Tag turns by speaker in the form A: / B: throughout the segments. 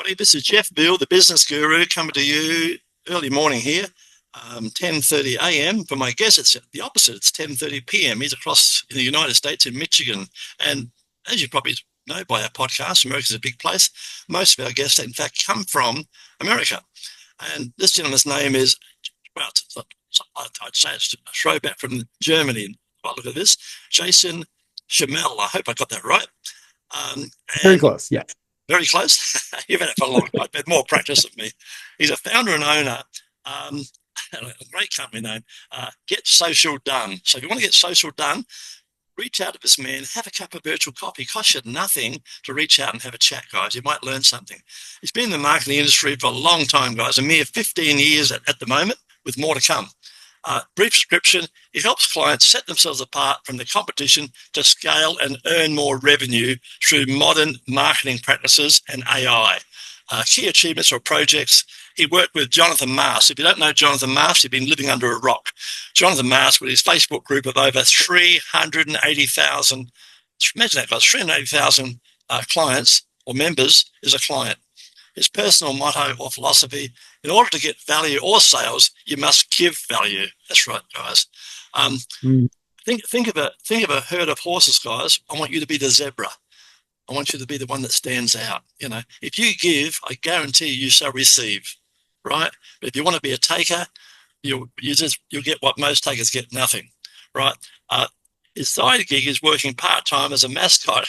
A: everybody. This is Jeff Veale, the business guru, coming to you early morning here, 10:30 a.m. For my guest, it's the opposite. It's 10:30 p.m. He's across in the United States in Michigan. And as you probably know by our podcast, America's a big place. Most of our guests, in fact, come from America. And this gentleman's name is, well, I'd say it's a throwback from Germany. Well, look at this, 𝐤𝐮𝐬𝐢𝐧𝐿. I hope I got that right.
B: Very close, yeah.
A: Very close. You've had it for a long time. I've had more practice than me. He's a founder and owner, a great company name, Get Social Done. So if you want to get social done, reach out to this man, have a cup of virtual coffee. It costs you nothing to reach out and have a chat, guys. You might learn something. He's been in the marketing industry for a long time, guys, a mere 15 years at the moment, with more to come. Brief description, he helps clients set themselves apart from the competition to scale and earn more revenue through modern marketing practices and AI. Key achievements or projects, he worked with Jonathan Mast. If you don't know Jonathan Mast, you've been living under a rock. Jonathan Mast, with his Facebook group of over 380,000, imagine that, guys, 380,000 clients or members is a client. His personal motto or philosophy: in order to get value or sales, you must give value. That's right, guys. Think of a herd of horses, guys. I want you to be the zebra. I want you to be the one that stands out. You know, if you give, I guarantee you shall receive. Right? But if you want to be a taker, you'll get what most takers get: nothing. Right? His side gig is working part-time as a mascot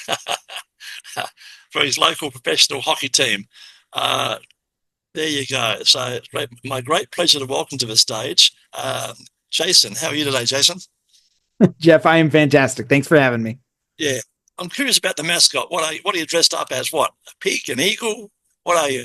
A: for his local professional hockey team. There you go. So my great pleasure to welcome to the stage, Jason. How are you today, Jason?
B: Jeff, I am fantastic. Thanks for having me.
A: Yeah. I'm curious about the mascot. What are you dressed up as? What? A pig, an eagle? What are you?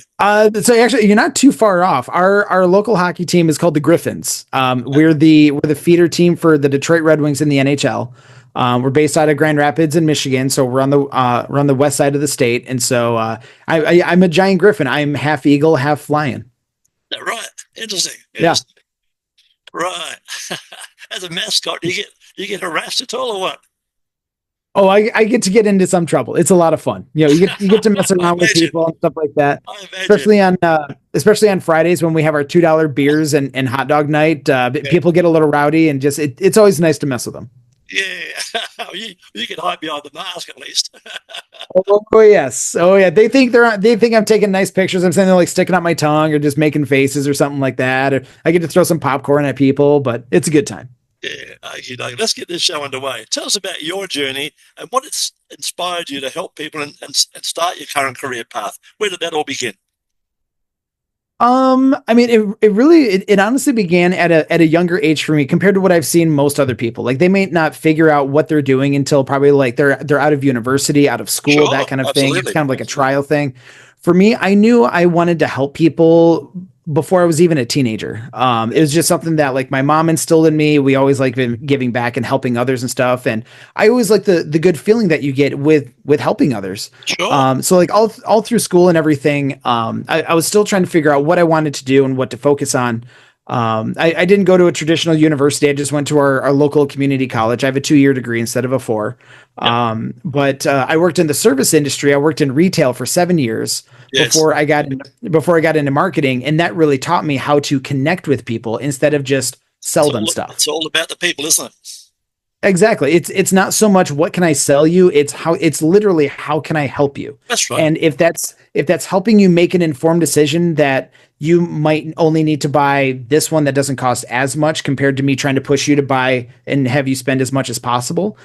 B: So actually, you're not too far off. Our local hockey team is called the Griffins. We're the feeder team for the Detroit Red Wings in the NHL. We're based out of Grand Rapids in Michigan, so we're on the west side of the state. And so I'm a giant griffin. I'm half eagle, half flying.
A: Right. Interesting.
B: Yeah.
A: Right. As a mascot, you get harassed at all or what?
B: Oh, I get to get into some trouble. It's a lot of fun. You know, you get to mess around with people and stuff like that. Especially on Fridays when we have our $2 beers and hot dog night. People get a little rowdy, and just it's always nice to mess with them.
A: Yeah, you can hide behind the mask at least.
B: Oh yes, oh yeah. They think I'm taking nice pictures. I'm saying they're like sticking out my tongue or just making faces or something like that. Or I get to throw some popcorn at people, but it's a good time.
A: Yeah, let's get this show underway. Tell us about your journey and what it's inspired you to help people and start your current career path. Where did that all begin?
B: I mean, it honestly began at a younger age for me compared to what I've seen most other people. Like, they may not figure out what they're doing until probably like they're out of university, out of school, sure, that kind of thing. It's kind of like a trial thing. For me, I knew I wanted to help people before I was even a teenager. It was just something that like my mom instilled in me. We always like been giving back and helping others and stuff. And I always like the good feeling that you get with helping others.
A: Sure.
B: So like all through school and everything, I was still trying to figure out what I wanted to do and what to focus on. I didn't go to a traditional university. I just went to our local community college. I have a 2-year degree instead of a 4. But I worked in the service industry. I worked in retail for 7 years before I got into marketing. And that really taught me how to connect with people instead of just sell them stuff.
A: It's all about the people, isn't it?
B: Exactly. It's not so much what can I sell you? It's literally how can I help you?
A: That's right.
B: And if that's helping you make an informed decision that you might only need to buy this one that doesn't cost as much compared to me trying to push you to buy and have you spend as much as possible,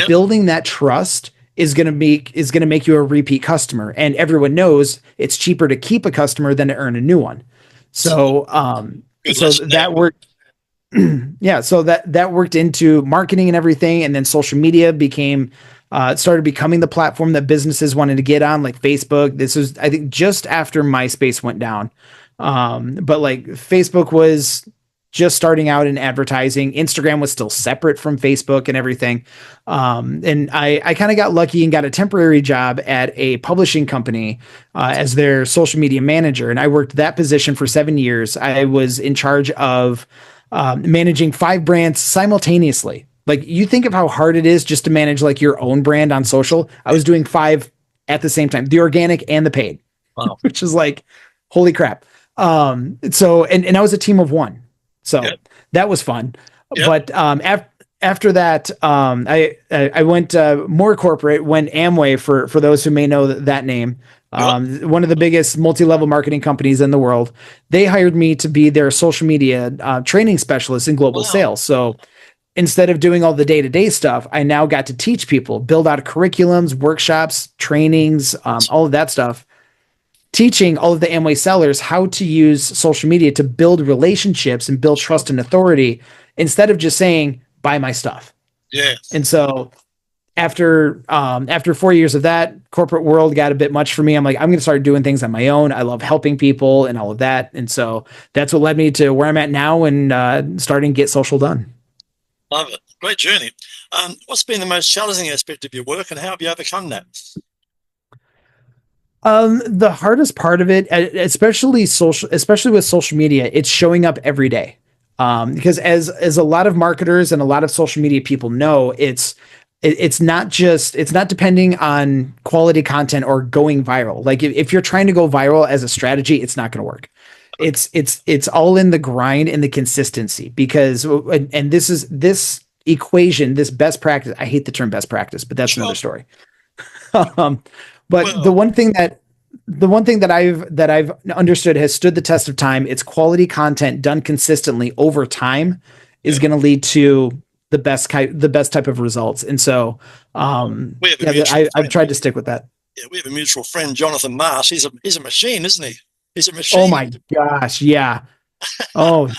B: building that trust is going to make you a repeat customer. And everyone knows it's cheaper to keep a customer than to earn a new one. So that worked. Yeah. So that worked into marketing and everything. And then social media started becoming the platform that businesses wanted to get on, like Facebook. This was, I think, just after MySpace went down. But like Facebook was just starting out in advertising. Instagram was still separate from Facebook and everything. And I kind of got lucky and got a temporary job at a publishing company as their social media manager. And I worked that position for 7 years. I was in charge of managing 5 brands simultaneously. Like, you think of how hard it is just to manage like your own brand on social. I was doing 5 at the same time, the organic and the paid.
A: Wow.
B: which is like, holy crap. So, and I was a team of one. So
A: Yep.
B: that was fun.
A: Yep.
B: But after that, I went more corporate, went Amway for those who may know that name.
A: Yep.
B: One of the biggest multi-level marketing companies in the world. They hired me to be their social media training specialist in global
A: Wow.
B: sales. So instead of doing all the day-to-day stuff, I now got to teach people, build out curriculums, workshops, trainings, all of that stuff, teaching all of the Amway sellers how to use social media to build relationships and build trust and authority instead of just saying, buy my stuff.
A: Yeah.
B: And so after 4 years of that, corporate world got a bit much for me. I'm like, I'm going to start doing things on my own. I love helping people and all of that. And so that's what led me to where I'm at now and starting Get Social Done.
A: Love it. Great journey. What's been the most challenging aspect of your work, and how have you overcome that?
B: The hardest part of it, especially with social media, it's showing up every day. Because as a lot of marketers and a lot of social media people know, it's not depending on quality content or going viral. Like if you're trying to go viral as a strategy, it's not going to work. It's all in the grind and the consistency, because, and this equation, this best practice, I hate the term best practice, but that's another story. But
A: Well,
B: the one thing that I've understood has stood the test of time, it's quality content done consistently over time is going to lead to the best type of results. And so, I've tried to stick with that.
A: Yeah, we have a mutual friend, Jonathan Mars. He's a machine, isn't he? He's a machine.
B: Oh my gosh. Yeah. Oh,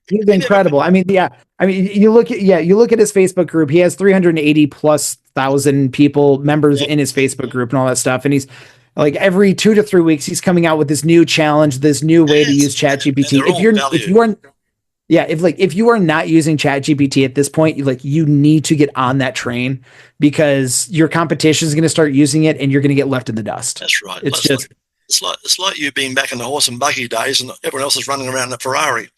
B: he's incredible. I mean, yeah. I mean, you look at his Facebook group. He has 380,000+ people, members in his Facebook group and all that stuff. And he's like, every 2 to 3 weeks, he's coming out with this new challenge, this new way to use ChatGPT. If you are not using ChatGPT at this point, you need to get on that train, because your competition is going to start using it and you're going to get left in the dust.
A: That's right.
B: It's
A: like you being back in the horse and buggy days, and everyone else is running around in a Ferrari.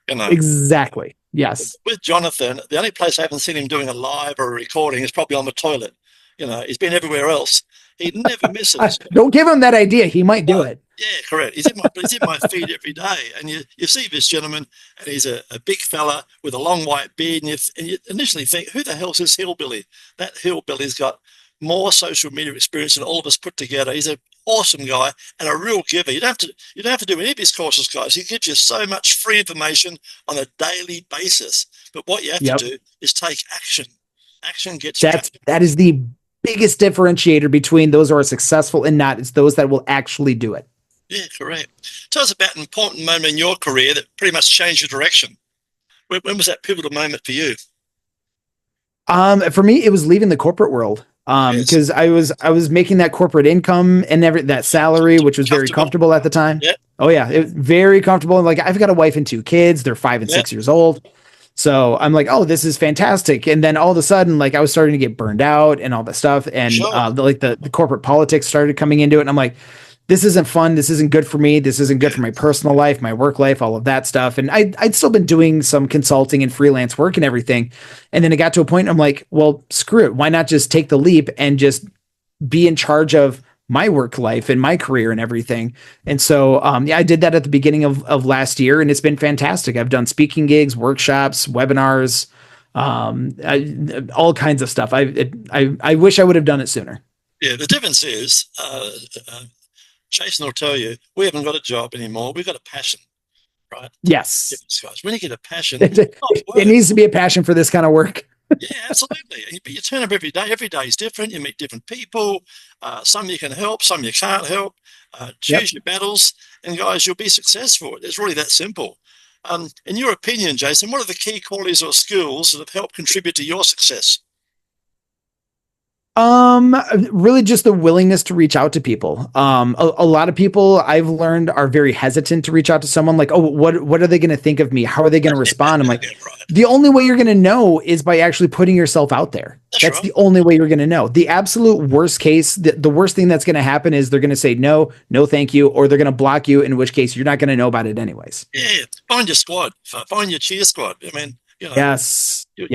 B: Exactly. Yes.
A: With Jonathan, the only place I haven't seen him doing a live or a recording is probably on the toilet. He's been everywhere else. He never misses.
B: Don't give him that idea. He might do it.
A: Yeah, correct. He's in my feed every day. And you see this gentleman, and he's a big fella with a long white beard, and you initially think, who the hell's this hillbilly? That hillbilly's got more social media experience than all of us put together. He's an awesome guy and a real giver. You don't have to do any of his courses, guys. He gives you so much free information on a daily basis. But what you have to do is take action. Action gets
B: that is the biggest differentiator between those who are successful and not. It's those that will actually do it.
A: Yeah, correct. Tell us about an important moment in your career that pretty much changed your direction. When was that pivotal moment for you?
B: For me, it was leaving the corporate world. Because I was making that corporate income and that salary, which was very comfortable at the time.
A: Yep.
B: Oh yeah, it was very comfortable. Like, I've got a wife and 2 kids. They're 5 and 6 years old. So I'm like, oh, this is fantastic. And then all of a sudden, I was starting to get burned out and all that stuff. And the corporate politics started coming into it. And I'm like, this isn't fun. This isn't good for me. This isn't good for my personal life, my work life, all of that stuff. And I'd still been doing some consulting and freelance work and everything. And then it got to a point, I'm like, well, screw it. Why not just take the leap and just be in charge of my work life and my career and everything? And so, I did that at the beginning of last year, and it's been fantastic. I've done speaking gigs, workshops, webinars, all kinds of stuff. I wish I would have done it sooner.
A: Yeah. The difference is, Jason will tell you, we haven't got a job anymore. We've got a passion, right?
B: Yes.
A: Guys, when you get a passion,
B: it needs to be a passion for this kind of work.
A: Yeah, absolutely. But you turn up every day. Every day is different. You meet different people. Some you can help, some you can't help. Choose your battles, and guys, you'll be successful. It's really that simple. In your opinion, Jason, what are the key qualities or skills that have helped contribute to your success?
B: Really just the willingness to reach out to people. A lot of people I've learned are very hesitant to reach out to someone, like, oh, what are they going to think of me? How are they going to respond? I'm like, the only way you're going to know is by actually putting yourself out there. That's the only way you're going to know. The absolute worst case, the worst thing that's going to happen is they're going to say, no, thank you. Or they're going to block you, in which case you're not going to know about it anyways.
A: Yeah. Find your squad, find your cheer squad. I mean,
B: yes.
A: You're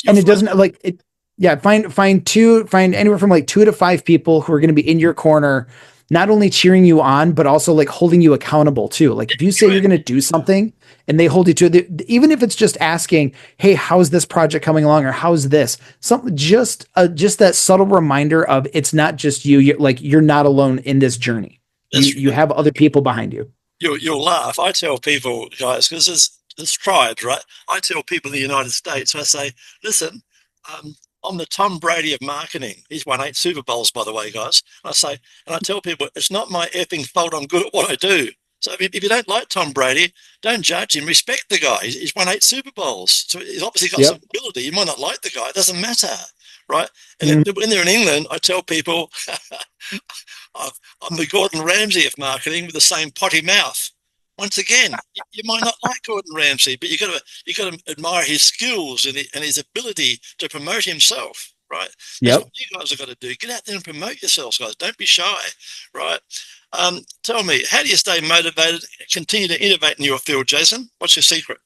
B: And it doesn't like it. Yeah, find anywhere from 2 to 5 people who are going to be in your corner not only cheering you on, but also like holding you accountable too. Like if you say you're going to do something and they hold you to it, even if it's just asking, hey, how's this project coming along? Or how's this? Something just that subtle reminder of it's not just you. You're not alone in this journey. You have other people behind you.
A: You'll laugh. I tell people, guys, because there's tribes, right? I tell people in the United States, I say, listen, I'm the Tom Brady of marketing. He's won 8 Super Bowls, by the way, guys. And I tell people, it's not my effing fault I'm good at what I do. So if you don't like Tom Brady, don't judge him. Respect the guy. He's won 8 Super Bowls. So he's obviously got some ability. You might not like the guy. It doesn't matter, right? And when they're in England, I tell people, I'm the Gordon Ramsay of marketing with the same potty mouth. Once again, you might not like Gordon Ramsay, but you got to admire his skills and his ability to promote himself, right? That's what you guys have got to do. Get out there and promote yourselves, guys. Don't be shy, right? Tell me, how do you stay motivated, continue to innovate in your field, Jason? What's your secret?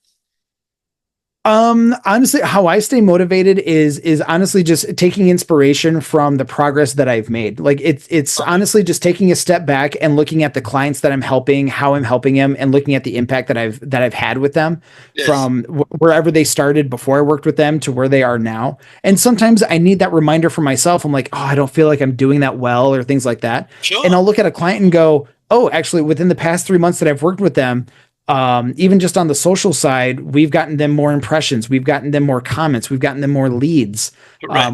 B: Honestly, how I stay motivated is honestly just taking inspiration from the progress that I've made. Like it's honestly just taking a step back and looking at the clients that I'm helping, how I'm helping them, and looking at the impact that I've had with them from wherever they started before I worked with them to where they are now. And sometimes I need that reminder for myself. I'm like, oh, I don't feel like I'm doing that well, or things like that.
A: Sure.
B: And I'll look at a client and go, oh, actually, within the past 3 months that I've worked with them, even just on the social side, we've gotten them more impressions. We've gotten them more comments. We've gotten them more leads.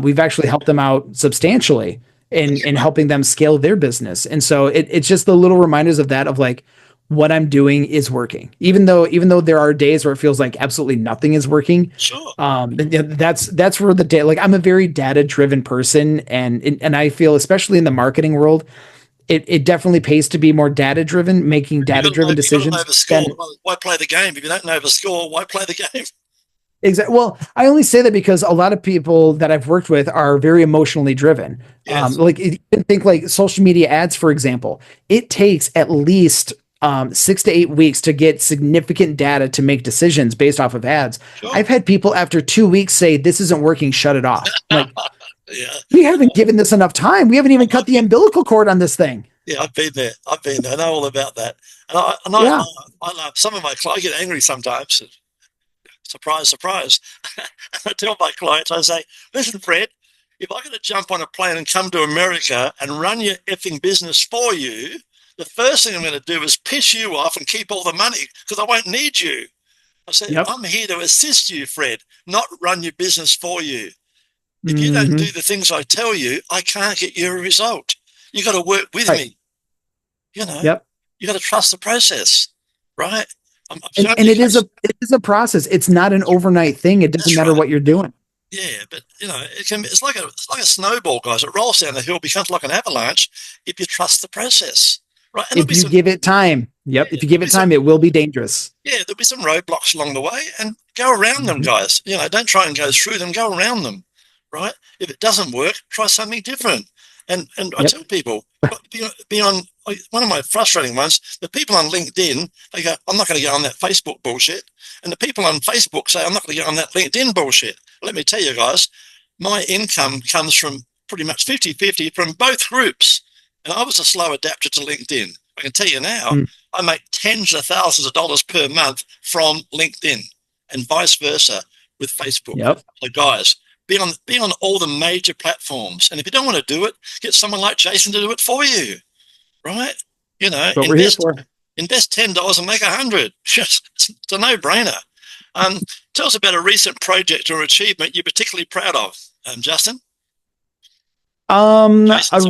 B: We've actually helped them out substantially in helping them scale their business. And so it's just the little reminders of that, of like, what I'm doing is working, even though there are days where it feels like absolutely nothing is working.
A: Sure.
B: That's where the day, like I'm a very data driven person. And I feel, especially in the marketing world, it definitely pays to be more data driven, making data driven decisions.
A: Why play the game? If you don't know the score, why play the game?
B: Exactly. Well, I only say that because a lot of people that I've worked with are very emotionally driven.
A: Yes.
B: Like you can think like social media ads, for example, it takes at least 6 to 8 weeks to get significant data to make decisions based off of ads. Sure. I've had people after 2 weeks say, this isn't working, shut it off. Like, we haven't given this enough time. We haven't even cut the umbilical cord on this thing.
A: Yeah, I've been there. I know all about that. And I love some of my clients. I get angry sometimes. Surprise, surprise. I tell my clients, I say, listen, Fred, if I'm going to jump on a plane and come to America and run your effing business for you, the first thing I'm going to do is piss you off and keep all the money because I won't need you. I said, I'm here to assist you, Fred, not run your business for you. If you don't do the things I tell you, I can't get you a result. You got to work with me. You know, you got to trust the process, right?
B: And it is a process. It's not an overnight thing. It doesn't matter what you're doing.
A: Yeah, but you know, it's like a snowball, guys. It rolls down the hill, becomes like an avalanche if you trust the process, right? And
B: if you give it time, if you give it time, it will be dangerous.
A: Yeah, there'll be some roadblocks along the way, and go around them, guys. You know, don't try and go through them. Go around them. Right? If it doesn't work, try something different. And I tell people, be on one of my frustrating ones, the people on LinkedIn, they go, I'm not going to go on that Facebook bullshit. And the people on Facebook say, I'm not going to go on that LinkedIn bullshit. Let me tell you guys, my income comes from pretty much 50-50 from both groups. And I was a slow adapter to LinkedIn. I can tell you now, I make tens of thousands of dollars per month from LinkedIn and vice versa with Facebook. So guys, be on all the major platforms. And if you don't want to do it, get someone like Jason to do it for you, right? You know, invest $10 and make 100. It's a no-brainer. Tell us about a recent project or achievement you're particularly proud of, Justin.
B: A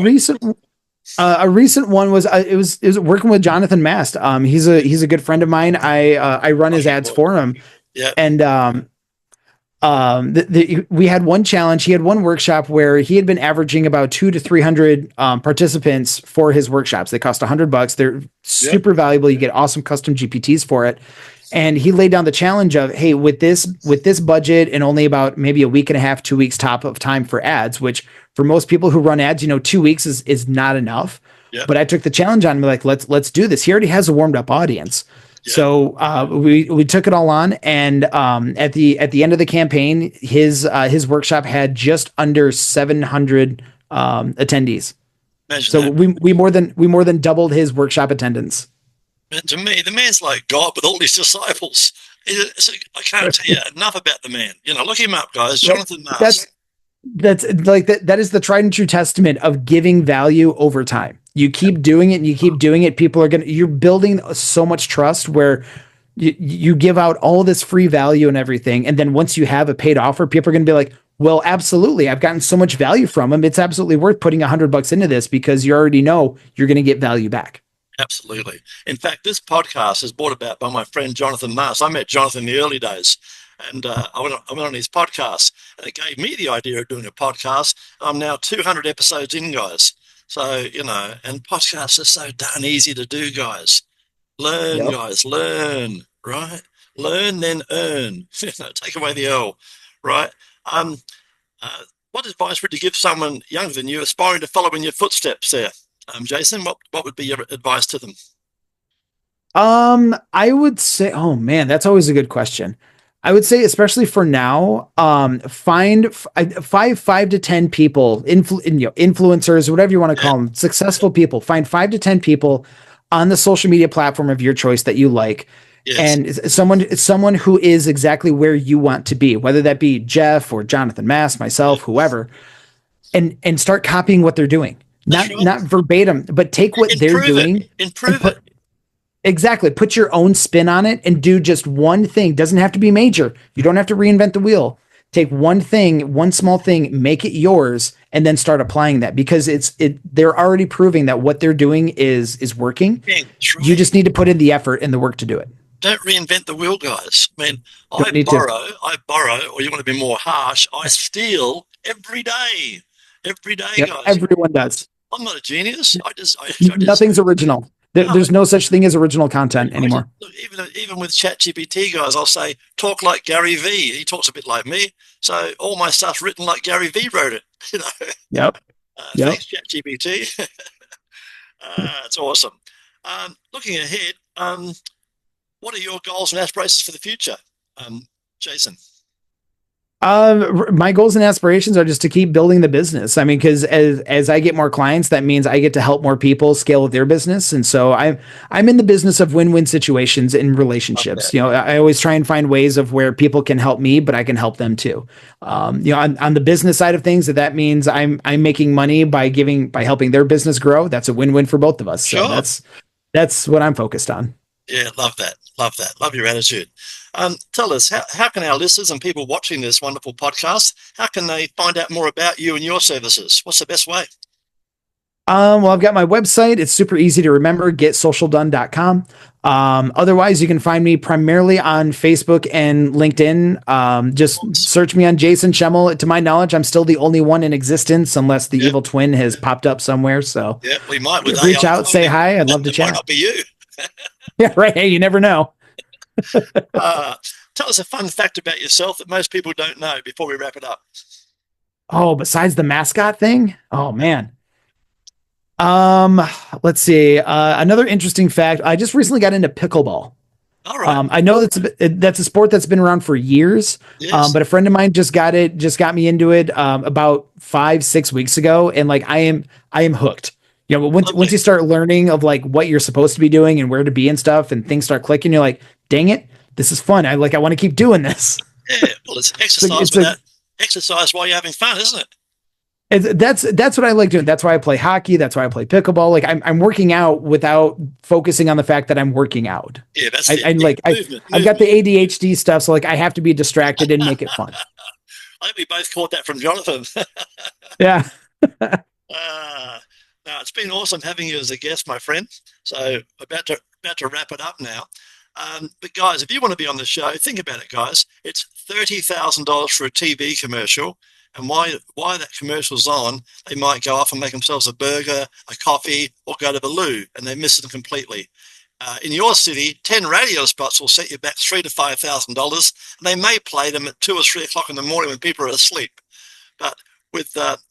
B: recent one was it was working with Jonathan Mast. He's a good friend of mine. I run his ads for him.
A: Yeah.
B: And we had one challenge. He had one workshop where he had been averaging about 200 to 300 participants for his workshops. They cost $100. They're super valuable. You get awesome custom GPTs for it. And he laid down the challenge of, hey, with this budget and only about maybe a week and a half, 2 weeks top of time for ads, which for most people who run ads, 2 weeks is not enough. Yeah. But I took the challenge on me, like, let's do this. He already has a warmed up audience. Yeah. So we took it all on, and at the end of the campaign, his workshop had just under 700 attendees.
A: Imagine
B: So
A: that.
B: we more than doubled his workshop attendance.
A: And to me, the man's like God with all his disciples. I can't tell you enough about the man. Look him up, guys.
B: Yep.
A: Jonathan Mars.
B: That's like that is the tried and true testament of giving value over time. You keep doing it and you keep doing it. You're building so much trust where you give out all this free value and everything. And then once you have a paid offer, people are going to be like, well, absolutely. I've gotten so much value from him. It's absolutely worth putting $100 into this because you already know you're going to get value back.
A: Absolutely. In fact, this podcast is brought about by my friend Jonathan Mars. I met Jonathan in the early days, and I went on his podcast, and it gave me the idea of doing a podcast. I'm now 200 episodes in, guys. So, and podcasts are so darn easy to do, guys. Learn,
B: Yep.
A: guys, learn, right? Learn, then earn. Take away the L, right? Um, what advice would you give someone younger than you aspiring to follow in your footsteps there? Jason, what would be your advice to them?
B: I would say, oh man, that's always a good question. I would say, especially for now, find 5 to 10 people, influencers, whatever you want to
A: Yeah,
B: call them, successful people. Find 5 to 10 people on the social media platform of your choice that you like,
A: yes,
B: and someone who is exactly where you want to be, whether that be Jeff or Jonathan Mass,
A: yeah.
B: myself, whoever, and start copying what they're doing.
A: That's
B: Not
A: right.
B: not verbatim, but take what they're
A: Improve it.
B: doing and
A: Improve it.
B: put your own spin on it and do just one thing. Doesn't have to be major. You don't have to reinvent the wheel. Take one thing, one small thing, make it yours, and then start applying that because they're already proving that what they're doing is working.
A: Yeah, that's
B: You
A: right.
B: just need to put in the effort and the work to do it.
A: Don't reinvent the wheel, guys. I mean,
B: Don't need to.
A: I borrow, or you want to be more harsh, I steal every day. Every day,
B: Yep,
A: guys.
B: everyone does.
A: I'm not a genius. I just
B: Nothing's original.
A: no.
B: There's no such thing as original content anymore.
A: Look, even with ChatGPT, guys, I'll say talk like Gary V. He talks a bit like me, so all my stuff's written like Gary V wrote it. You know,
B: Yep. Yep.
A: thanks ChatGPT. It's awesome. Looking ahead, what are your goals and aspirations for the future, Jason?
B: My goals and aspirations are just to keep building the business. I mean, because as I get more clients, that means I get to help more people scale their business, and so I'm in the business of win-win situations in
A: Okay.
B: relationships. I always try and find ways of where people can help me, but I can help them too. On the business side of things, that means I'm making money by helping their business grow. That's a win-win for both of us. So
A: Sure.
B: that's what I'm focused on.
A: Yeah, love that. Love that. Love your attitude. Tell us, how can our listeners and people watching this wonderful podcast, how can they find out more about you and your services? What's the best way?
B: Well, I've got my website. It's super easy to remember, getsocialdone.com. Otherwise, you can find me primarily on Facebook and LinkedIn. Just search me on Jason Schemmel. To my knowledge, I'm still the only one in existence, unless the
A: Yeah,
B: evil twin has popped up somewhere. So
A: yeah, we might with
B: reach
A: AI
B: out, say
A: cloning.
B: hi. I'd love to
A: It might
B: chat.
A: not be you.
B: Yeah, right. Hey, you never know.
A: Uh, Tell us a fun fact about yourself that most people don't know before we wrap it up.
B: Oh, besides the mascot thing? Oh man. Um, let's see. Another interesting fact. I just recently got into pickleball.
A: All right.
B: I know that's a sport that's been around for years.
A: Yes.
B: But a friend of mine just got me into it about 5, 6 weeks ago, and like I am hooked. But once
A: Lovely.
B: you start learning of like what you're supposed to be doing and where to be and stuff, and things start clicking, you're like, dang it, this is fun. I want to keep doing this.
A: Yeah. Well, it's
B: It's like,
A: exercise
B: it's a
A: without exercise while you're having fun, isn't it?
B: that's what I like doing. That's why I play hockey. That's why I play pickleball. Like I'm working out without focusing on the fact that I'm working out.
A: Yeah, that's
B: I,
A: it.
B: I
A: Yeah,
B: like
A: movement,
B: I've got
A: movement.
B: the ADHD stuff, so like I have to be distracted and make it fun.
A: I think we both caught that from Jonathan.
B: Yeah.
A: uh, no, it's been awesome having you as a guest, my friend. So about to wrap it up now. But guys, if you want to be on the show, think about it, guys. It's $30,000 for a TV commercial, and why that commercial's on, they might go off and make themselves a burger, a coffee, or go to the loo, and they miss it completely. In your city, 10 radio spots will set you back $3,000 to $5,000, and they may play them at 2 or 3 o'clock in the morning when people are asleep. But with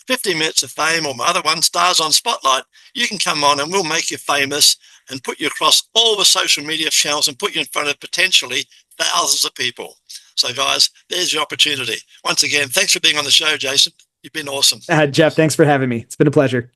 A: 15 minutes of fame, or my other one, Stars on Spotlight, you can come on and we'll make you famous and put you across all the social media channels and put you in front of potentially thousands of people. So, guys, there's your opportunity. Once again, thanks for being on the show, Jason. You've been awesome.
B: Jeff, thanks for having me. It's been a pleasure.